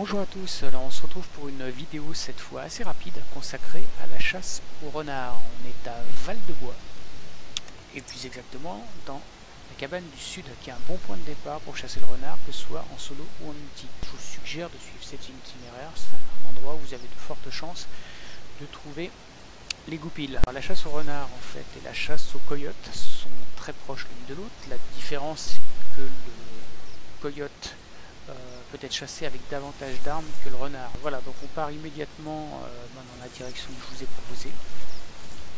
Bonjour à tous, alors on se retrouve pour une vidéo cette fois assez rapide consacrée à la chasse au renard. On est à Val-de-Bois et plus exactement dans la cabane du sud qui est un bon point de départ pour chasser le renard, que ce soit en solo ou en multi. Je vous suggère de suivre cet itinéraire, c'est un endroit où vous avez de fortes chances de trouver les goupilles. Alors, la chasse au renard en fait et la chasse au coyote sont très proches l'une de l'autre. La différence c'est que le coyote peut être chassé avec davantage d'armes que le renard. Voilà, donc on part immédiatement dans la direction que je vous ai proposée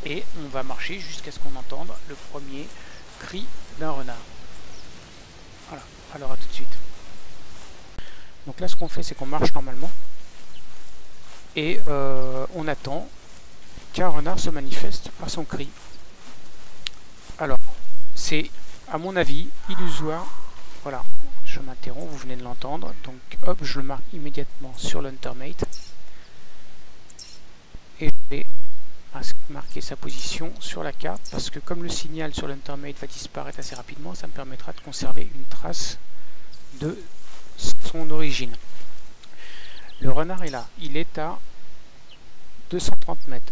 et on va marcher jusqu'à ce qu'on entende le premier cri d'un renard. Voilà, alors à tout de suite. Donc là ce qu'on fait c'est qu'on marche normalement et on attend qu'un renard se manifeste par son cri. Alors c'est à mon avis illusoire. Voilà, je m'interromps, vous venez de l'entendre, donc hop, je le marque immédiatement sur l'Huntermate et je vais marquer sa position sur la carte parce que comme le signal sur l'Huntermate va disparaître assez rapidement, ça me permettra de conserver une trace de son origine. Le renard est là, il est à 230 mètres.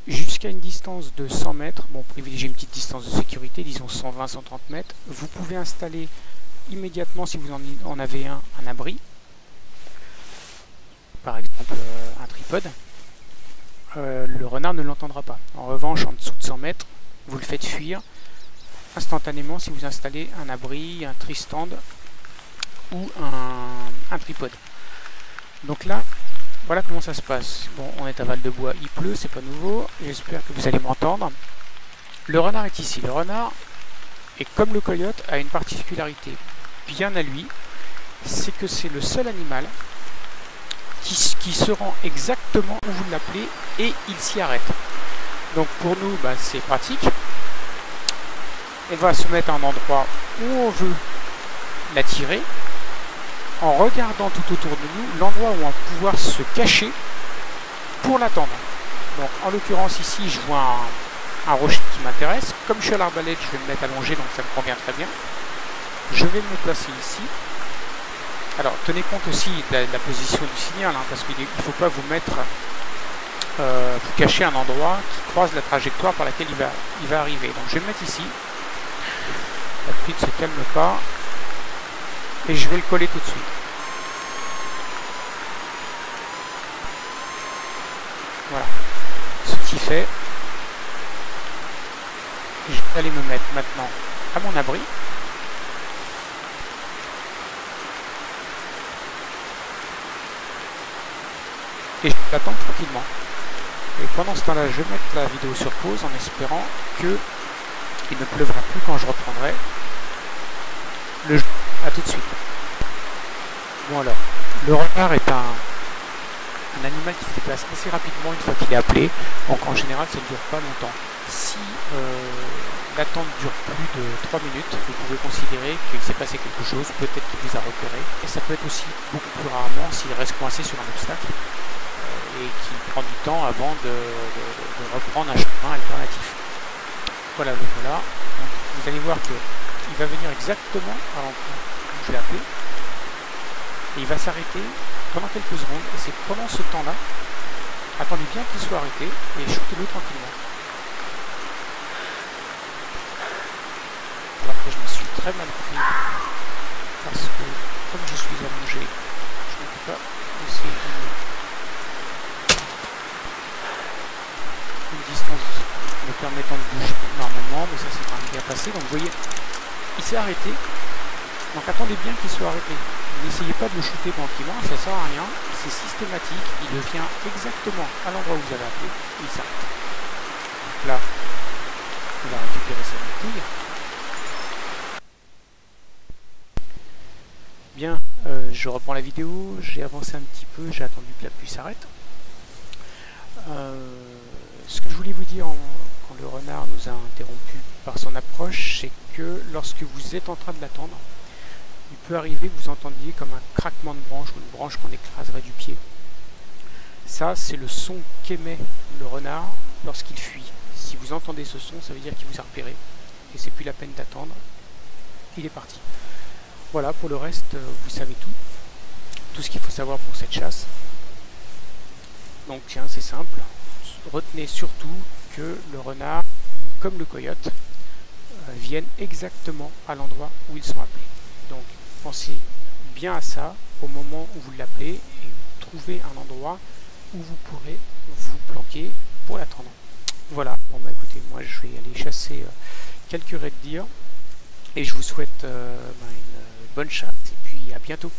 Jusqu'à une distance de 100 mètres, bon, privilégiez une petite distance de sécurité, disons 120-130 mètres, vous pouvez installer immédiatement, si vous en avez un abri, par exemple un tripode, le renard ne l'entendra pas. En revanche, en dessous de 100 mètres, vous le faites fuir instantanément si vous installez un abri, un tristand ou un tripode. Donc là, voilà comment ça se passe. Bon, on est à Val-de-Bois, il pleut, c'est pas nouveau, j'espère que vous allez m'entendre. Le renard est ici. Le renard, et comme le coyote, a une particularité bien à lui, c'est que c'est le seul animal qui se rend exactement où vous l'appelez et il s'y arrête. Donc pour nous, c'est pratique. On va se mettre à un endroit où on veut l'attirer, en regardant tout autour de nous l'endroit où on va pouvoir se cacher pour l'attendre. Donc en l'occurrence ici, je vois un rocher qui m'intéresse. Comme je suis à l'arbalète, je vais me mettre allongé, donc ça me convient très bien. Je vais me placer ici. Alors tenez compte aussi de la position du signal, parce qu'il ne faut pas vous mettre, vous cacher un endroit qui croise la trajectoire par laquelle il va arriver. Donc je vais me mettre ici. La pluie ne se calme pas. Et je vais le coller tout de suite. Voilà. Ceci fait. Je vais aller me mettre maintenant à mon abri. Et je vais l'attendre tranquillement. Et pendant ce temps-là, je vais mettre la vidéo sur pause en espérant qu'il ne pleuvra plus quand je reprendrai le jeu. A tout de suite. Bon alors, le renard est un animal qui se déplace assez rapidement une fois qu'il est appelé. Donc en général, ça ne dure pas longtemps. Si l'attente dure plus de 3 minutes, vous pouvez considérer qu'il s'est passé quelque chose, peut-être qu'il vous a repéré. Et ça peut être aussi beaucoup plus rarement s'il reste coincé sur un obstacle et qu'il prend du temps avant de reprendre un chemin alternatif. Voilà, le voilà. Donc, vous allez voir qu'il va venir exactement à l'endroit où je l'ai appelé. Et il va s'arrêter pendant quelques secondes. Et c'est pendant ce temps-là, attendez bien qu'il soit arrêté et shootez-le tranquillement. Alors que je me suis très mal pris parce que comme je suis allongé, je ne peux pas laisser une distance me permettant de bouger normalement, mais ça s'est quand même bien passé. Donc vous voyez, il s'est arrêté. Donc attendez bien qu'il soit arrêté. N'essayez pas de le shooter tranquillement, ça sert à rien. C'est systématique, il vient exactement à l'endroit où vous avez appelé et il s'arrête. Donc là, on va récupérer sa couille. Bien, je reprends la vidéo, j'ai avancé un petit peu, j'ai attendu que la pluie s'arrête. Ce que je voulais vous dire quand le renard nous a interrompu par son approche, c'est que lorsque vous êtes en train de l'attendre, il peut arriver que vous entendiez comme un craquement de branche ou une branche qu'on écraserait du pied. Ça, c'est le son qu'émet le renard lorsqu'il fuit. Si vous entendez ce son, ça veut dire qu'il vous a repéré et c'est plus la peine d'attendre. Il est parti. Voilà, pour le reste, vous savez tout. Tout ce qu'il faut faut savoir pour cette chasse. Donc tiens, c'est simple. Retenez surtout que le renard, comme le coyote, viennent exactement à l'endroit où ils sont appelés. Donc pensez bien à ça au moment où vous l'appelez et trouvez un endroit où vous pourrez vous planquer pour l'attendre. Voilà, bon bah écoutez, moi je vais aller chasser quelques raies de deer et je vous souhaite une bonne chasse et puis à bientôt.